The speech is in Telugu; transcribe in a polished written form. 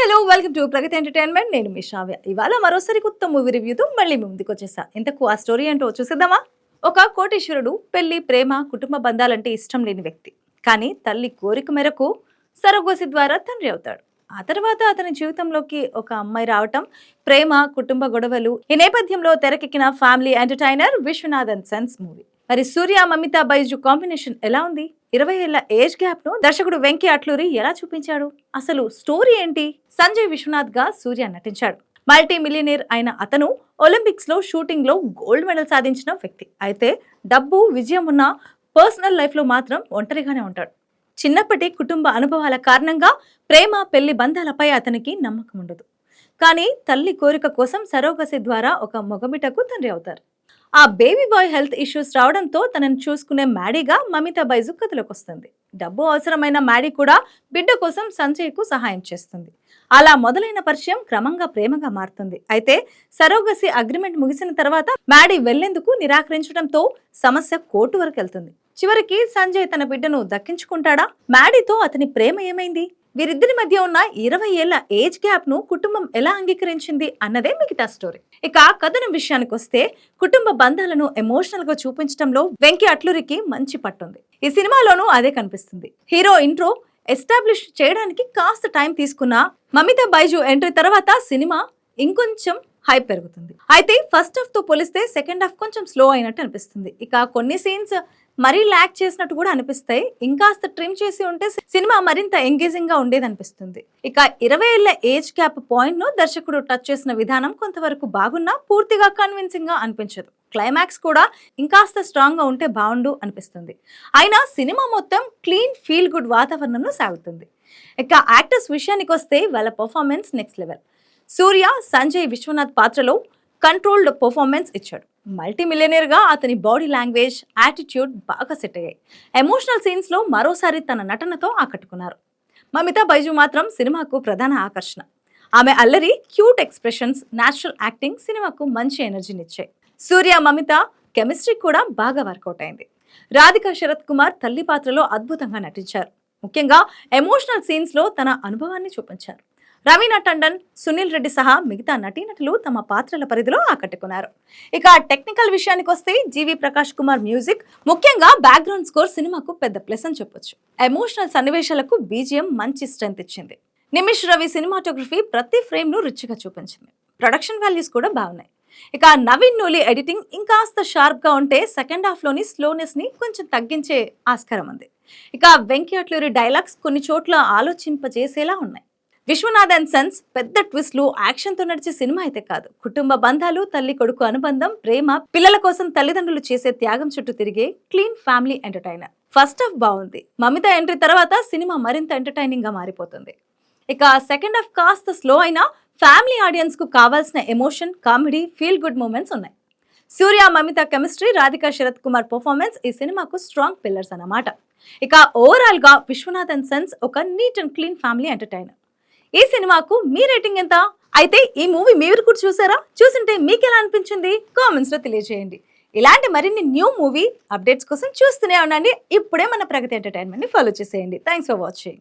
Hello welcome to Pragati entertainment. నేను మీ శ్రావ్య. ఇవాళ మరోసారి కొత్త మూవీ రివ్యూతో మళ్ళీ మీ ముందుకు వచ్చేసా. ఇంతకు ఆ స్టోరీ ఏంటో చూసేద్దామా? ఒక కోటీశ్వరుడు పెళ్లి, ప్రేమ, కుటుంబ బంధాలంటే ఇష్టం లేని వ్యక్తి. కానీ తల్లి కోరిక మేరకు సరోగసి ద్వారా తండ్రి అవుతాడు. ఆ తర్వాత అతని జీవితంలోకి ఒక అమ్మాయి రావటం, ప్రేమ, కుటుంబ గొడవలు, ఈ నేపథ్యంలో తెరకెక్కిన family entertainer Viswanath and sons movie. మరి సూర్య, మమితా బైజు కాంబినేషన్ ఎలా ఉంది? 20 ఏళ్ల ఏజ్ గ్యాప్ ను దర్శకుడు వెంకీ అట్లూరి ఎలా చూపించాడు? అసలు స్టోరీ ఏంటి? సంజయ్ విశ్వనాథ్ గా సూర్య నటించాడు. మల్టీ మిలియనీర్ అయిన అతను ఒలింపిక్స్ లో షూటింగ్ లో గోల్డ్ మెడల్ సాధించిన వ్యక్తి. అయితే డబ్బు, విజయం ఉన్న పర్సనల్ లైఫ్ లో మాత్రం ఒంటరిగానే ఉంటాడు. చిన్నప్పటి కుటుంబ అనుభవాల కారణంగా ప్రేమ, పెళ్లి బంధాలపై అతనికి నమ్మకం ఉండదు. కానీ తల్లి కోరిక కోసం సరోగసి ద్వారా ఒక మగబిడ్డకు తండ్రి అవుతారు. ఆ బేబీ బాయ్ హెల్త్ ఇష్యూస్ రావడంతో తనను చూసుకునే మ్యాడీగా మమితా బైజు కథలోకి వస్తుంది. డబ్బు అవసరమైన మ్యాడీ కూడా బిడ్డ కోసం సంజయ్కు సహాయం చేస్తుంది. అలా మొదలైన పరిచయం క్రమంగా ప్రేమగా మారుతుంది. అయితే సరోగసి అగ్రిమెంట్ ముగిసిన తర్వాత మ్యాడీ వెళ్లేందుకు నిరాకరించడంతో సమస్య కోర్టు వరకు వెళ్తుంది. చివరికి సంజయ్ తన బిడ్డను దక్కించుకుంటాడా? మ్యాడీతో అతని ప్రేమ ఏమైంది? వీరిద్దరి మధ్య ఉన్న 20 ఏళ్ల ఏజ్ గ్యాప్ ను కుటుంబం ఎలా అంగీకరించింది అన్నదే మిగతా స్టోరీ. ఇక కథనం విషయానికి వస్తే, కుటుంబ బంధాలను ఎమోషనల్ గా చూపించడంలో వెంకీ అట్లూరికి మంచి పట్టుంది. ఈ సినిమాలోనూ అదే కనిపిస్తుంది. హీరో ఇంట్రో ఎస్టాబ్లిష్ చేయడానికి కాస్త టైం తీసుకున్న మమితా బైజు ఎంట్రీ తర్వాత సినిమా ఇంకొంచెం హైప్ పెరుగుతుంది. అయితే ఫస్ట్ హాఫ్ తో పోలిస్తే సెకండ్ హాఫ్ కొంచెం స్లో అయినట్టు అనిపిస్తుంది. ఇక కొన్ని సీన్స్ మరీ ల్యాక్ చేసినట్టు కూడా అనిపిస్తాయి. ఇంకాస్త ట్రిమ్ చేసి ఉంటే సినిమా మరింత ఎంగేజింగ్ గా ఉండేది అనిపిస్తుంది. ఇక 20 ఏళ్ల ఏజ్ గ్యాప్ పాయింట్ ను దర్శకుడు టచ్ చేసిన విధానం కొంతవరకు బాగున్నా పూర్తిగా కన్విన్సింగ్ గా అనిపించదు. క్లైమాక్స్ కూడా ఇంకాస్త స్ట్రాంగ్ గా ఉంటే బాగుండు అనిపిస్తుంది. అయినా సినిమా మొత్తం క్లీన్, ఫీల్ గుడ్ వాతావరణంలో సాగుతుంది. ఇక యాక్టర్స్ విషయానికి వస్తే వాళ్ళ పర్ఫార్మెన్స్ నెక్స్ట్ లెవెల్. సూర్య, సంజయ్ విశ్వనాథ్ పాత్రలో కంట్రోల్డ్ పర్ఫార్మెన్స్ ఇచ్చాడు. మల్టీ మిలియనీర్ గా అతని బాడీ లాంగ్వేజ్, యాటిట్యూడ్ బాగా సెట్ అయ్యాయి. ఎమోషనల్ సీన్స్ లో మరోసారి తన నటనతో ఆకట్టుకున్నారు. మమితా బైజు మాత్రం సినిమాకు ప్రధాన ఆకర్షణ. ఆమె అల్లరి, క్యూట్ ఎక్స్ప్రెషన్స్, న్యాచురల్ యాక్టింగ్ సినిమాకు మంచి ఎనర్జీనిచ్చాయి. సూర్య, మమితా కెమిస్ట్రీ కూడా బాగా వర్కౌట్ అయింది. రాధికా శరత్ కుమార్ తల్లి పాత్రలో అద్భుతంగా నటించారు. ముఖ్యంగా ఎమోషనల్ సీన్స్ లో తన అనుభవాన్ని చూపించారు. రవీనా టండన్, సునీల్ రెడ్డి సహా మిగతా నటీనటులు తమ పాత్రల పరిధిలో ఆకట్టుకున్నారు. ఇక టెక్నికల్ విషయానికి వస్తే జీవి ప్రకాష్ కుమార్ మ్యూజిక్, ముఖ్యంగా బ్యాక్గ్రౌండ్ స్కోర్ సినిమాకు పెద్ద ప్లస్ అని చెప్పొచ్చు. ఎమోషనల్ సన్నివేశాలకు బీజిఎం మంచి స్ట్రెంత్ ఇచ్చింది. నిమిష్ రవి సినిమాటోగ్రఫీ ప్రతి ఫ్రేమ్ ను రిచ్గా చూపించింది. ప్రొడక్షన్ వాల్యూస్ కూడా బాగున్నాయి. ఇక నవీన్ నూలి ఎడిటింగ్ ఇంకాస్త షార్ప్ గా ఉంటే సెకండ్ హాఫ్ లోని స్లోనెస్ ని కొంచెం తగ్గించే ఆస్కారం ఉంది. ఇక వెంకీ అట్లూరి డైలాగ్స్ కొన్ని చోట్ల ఆలోచింపజేసేలా ఉన్నాయి. విశ్వనాథ్ అండ్ సన్స్ పెద్ద ట్విస్ట్లు, యాక్షన్ తో నడిచే సినిమా అయితే కాదు. కుటుంబ బంధాలు, తల్లి కొడుకు అనుబంధం, ప్రేమ, పిల్లల కోసం తల్లిదండ్రులు చేసే త్యాగం చుట్టూ తిరిగే clean family entertainer. First half బాగుంది. మమితా ఎంట్రీ తర్వాత సినిమా మరింత ఎంటర్టైనింగ్ గా మారిపోతుంది. ఇక సెకండ్ హాఫ్ కాస్త స్లో అయినా ఫ్యామిలీ ఆడియన్స్ కు కావాల్సిన emotion, comedy, feel good moments ఉన్నాయి. సూర్య, మమితా కెమిస్ట్రీ, రాధికా శరత్ కుమార్ పర్ఫార్మెన్స్ ఈ సినిమాకు స్ట్రాంగ్ పిల్లర్స్ అన్నమాట. ఇక ఓవరాల్ గా విశ్వనాథ్ అండ్ సన్స్ ఒక neat and clean family entertainer. ఈ సినిమాకు మీ రేటింగ్ ఎంత? అయితే ఈ మూవీ మీరు కూడా చూసారా? చూసింటే మీకు ఎలా అనిపించింది? కామెంట్స్ లో తెలియజేయండి. ఇలాంటి మరిన్ని న్యూ మూవీ అప్డేట్స్ కోసం చూస్తూనే ఉండండి. ఇప్పుడే మన ప్రగతి ఎంటర్టైన్మెంట్ ని ఫాలో చేసేయండి. Thanks for watching.